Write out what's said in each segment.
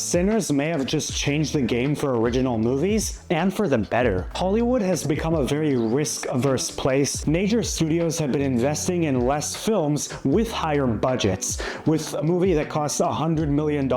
Sinners may have just changed the game for original movies, and for the better. Hollywood has become a very risk-averse place. Major studios have been investing in less films with higher budgets, with a movie that costs $100 million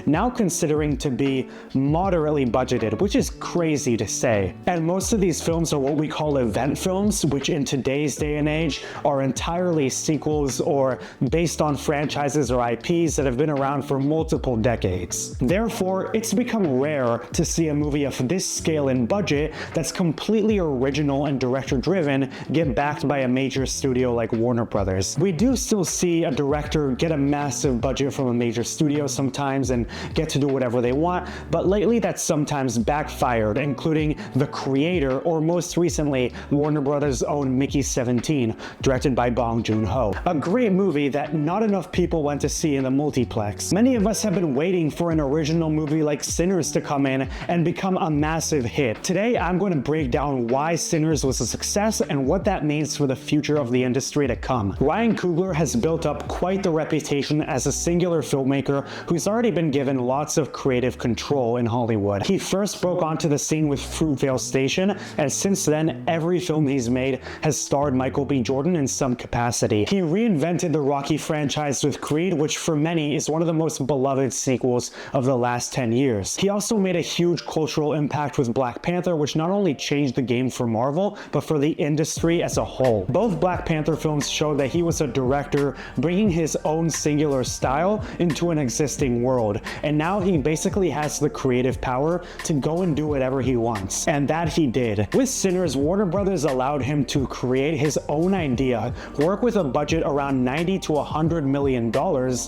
now considering to be moderately budgeted, which is crazy to say. And most of these films are what we call event films, which in today's day and age are entirely sequels or based on franchises or IPs that have been around for multiple decades. Therefore, it's become rare to see a movie of this scale and budget that's completely original and director-driven get backed by a major studio like Warner Brothers. We do still see a director get a massive budget from a major studio sometimes and get to do whatever they want, but lately that's sometimes backfired, including The Creator, or most recently Warner Brothers' own Mickey 17, directed by Bong Joon-ho. A great movie that not enough people went to see in the multiplex. Many of us have been waiting for an original movie like Sinners to come in and become a massive hit. Today I'm going to break down why Sinners was a success and what that means for the future of the industry to come. Ryan Coogler has built up quite the reputation as a singular filmmaker who's already been given lots of creative control in Hollywood. He first broke onto the scene with Fruitvale Station, and since then every film he's made has starred Michael B. Jordan in some capacity. He reinvented the Rocky franchise with Creed, which for many is one of the most beloved sequels of the last 10 years. He also made a huge cultural impact with Black Panther, which not only changed the game for Marvel, but for the industry as a whole. Both Black Panther films show that he was a director bringing his own singular style into an existing world, and now he basically has the creative power to go and do whatever he wants. And that he did. With Sinners, Warner Brothers allowed him to create his own idea, work with a budget around $90 to $100 million,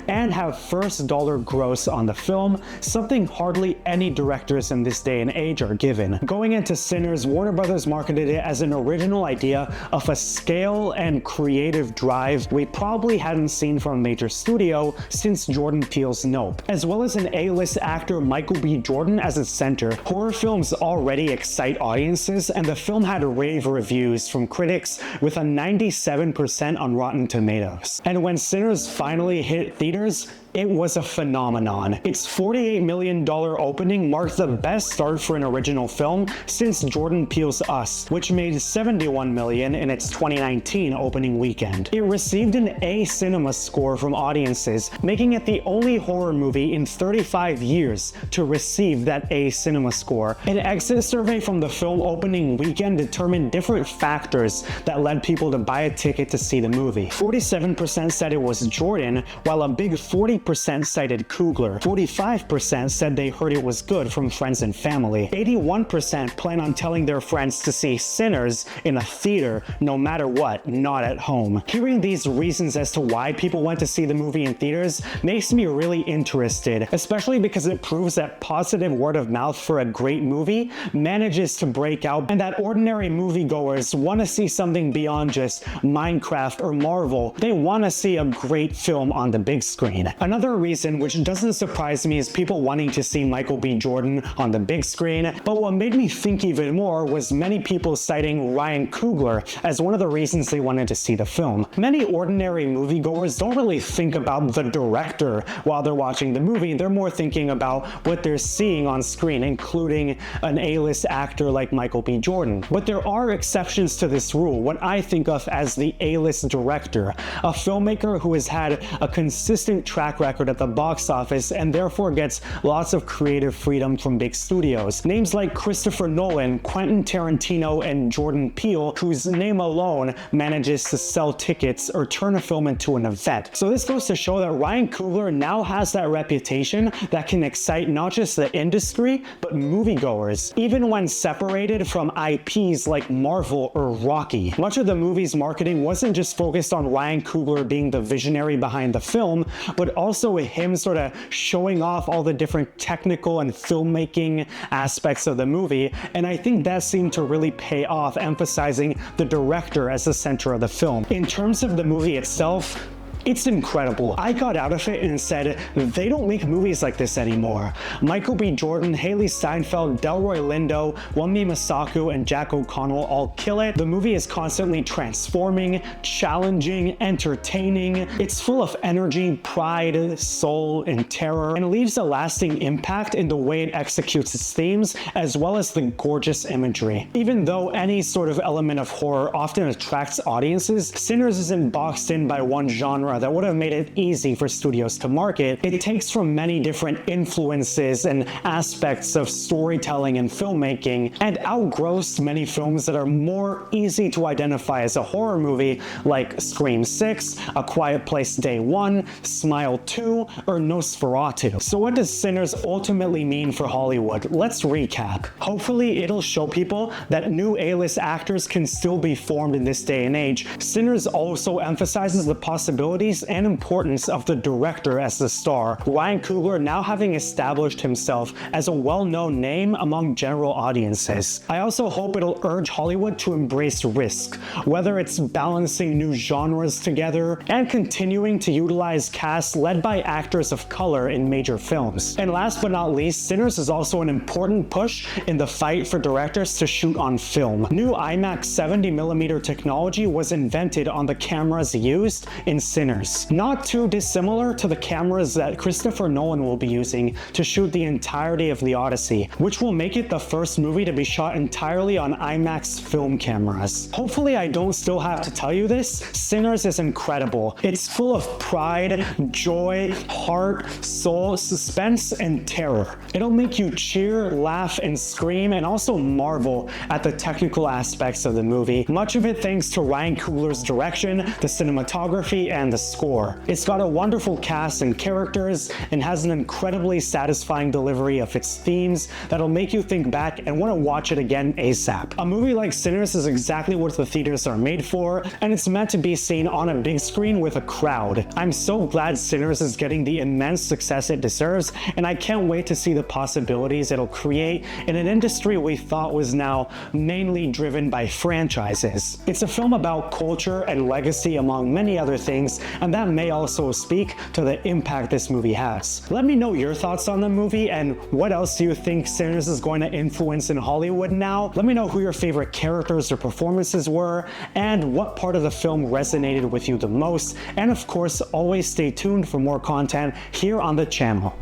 and have first dollar gross on the film, something hardly any directors in this day and age are given. Going into Sinners, Warner Brothers marketed it as an original idea of a scale and creative drive we probably hadn't seen from a major studio since Jordan Peele's Nope, as well as an A-list actor Michael B. Jordan as its center. Horror films already excite audiences, and the film had rave reviews from critics with a 97% on Rotten Tomatoes. And when Sinners finally hit theaters, it was a phenomenon. Its $48 million opening marked the best start for an original film since Jordan Peele's Us, which made $71 million in its 2019 opening weekend. It received an A cinema score from audiences, making it the only horror movie in 35 years to receive that A cinema score. An exit survey from the film opening weekend determined different factors that led people to buy a ticket to see the movie. 47% said it was Jordan, while a big 40% cited Coogler. 45% said they heard it was good from friends and family. 81% plan on telling their friends to see Sinners in a theater, no matter what, not at home. Hearing these reasons as to why people went to see the movie in theaters makes me really interested, especially because it proves that positive word of mouth for a great movie manages to break out, and that ordinary moviegoers want to see something beyond just Minecraft or Marvel. They want to see a great film on the big screen. Another reason, which doesn't surprise me, is people wanting to see Michael B. Jordan on the big screen, but what made me think even more was many people citing Ryan Coogler as one of the reasons they wanted to see the film. Many ordinary moviegoers don't really think about the director while they're watching the movie, they're more thinking about what they're seeing on screen, including an A-list actor like Michael B. Jordan. But there are exceptions to this rule, what I think of as the A-list director, a filmmaker who has had a consistent track record at the box office and therefore gets lots of creative freedom from big studios. Names like Christopher Nolan, Quentin Tarantino, and Jordan Peele, whose name alone manages to sell tickets or turn a film into an event. So this goes to show that Ryan Coogler now has that reputation that can excite not just the industry, but moviegoers, even when separated from IPs like Marvel or Rocky. Much of the movie's marketing wasn't just focused on Ryan Coogler being the visionary behind the film, but also him sort of showing off all the different technical and filmmaking aspects of the movie, and I think that seemed to really pay off, emphasizing the director as the center of the film. In terms of the movie itself, It's incredible. I got out of it and said, they don't make movies like this anymore. Michael B. Jordan, Haley Steinfeld, Delroy Lindo, Wunmi Masaku, and Jack O'Connell all kill it. The movie is constantly transforming, challenging, entertaining. It's full of energy, pride, soul, and terror, and leaves a lasting impact in the way it executes its themes, as well as the gorgeous imagery. Even though any sort of element of horror often attracts audiences, Sinners isn't boxed in by one genre that would have made it easy for studios to market. It takes from many different influences and aspects of storytelling and filmmaking, and outgrossed many films that are more easy to identify as a horror movie, like Scream 6, A Quiet Place Day 1, Smile 2, or Nosferatu. So what does Sinners ultimately mean for Hollywood? Let's recap. Hopefully it'll show people that new A-list actors can still be formed in this day and age. Sinners also emphasizes the possibilities and importance of the director as the star, Ryan Coogler now having established himself as a well-known name among general audiences. I also hope it'll urge Hollywood to embrace risk, whether it's balancing new genres together and continuing to utilize casts led by actors of color in major films. And last but not least, Sinners is also an important push in the fight for directors to shoot on film. New IMAX 70mm technology was invented on the cameras used in Sinners, not too dissimilar to the cameras that Christopher Nolan will be using to shoot the entirety of the Odyssey, which will make it the first movie to be shot entirely on IMAX film cameras. Hopefully I don't still have to tell you this, Sinners is incredible. It's full of pride, joy, heart, soul, suspense, and terror. It'll make you cheer, laugh, and scream, and also marvel at the technical aspects of the movie, much of it thanks to Ryan Coogler's direction, the cinematography, and the score. It's got a wonderful cast and characters, and has an incredibly satisfying delivery of its themes that'll make you think back and want to watch it again ASAP. A movie like Sinners is exactly what the theaters are made for, and it's meant to be seen on a big screen with a crowd. I'm so glad Sinners is getting the immense success it deserves, and I can't wait to see the possibilities it'll create in an industry we thought was now mainly driven by franchises. It's a film about culture and legacy among many other things, and that may also speak to the impact this movie has. Let me know your thoughts on the movie, and what else do you think Sinners is going to influence in Hollywood now? Let me know who your favorite characters or performances were, and what part of the film resonated with you the most, and of course always stay tuned for more content here on the channel.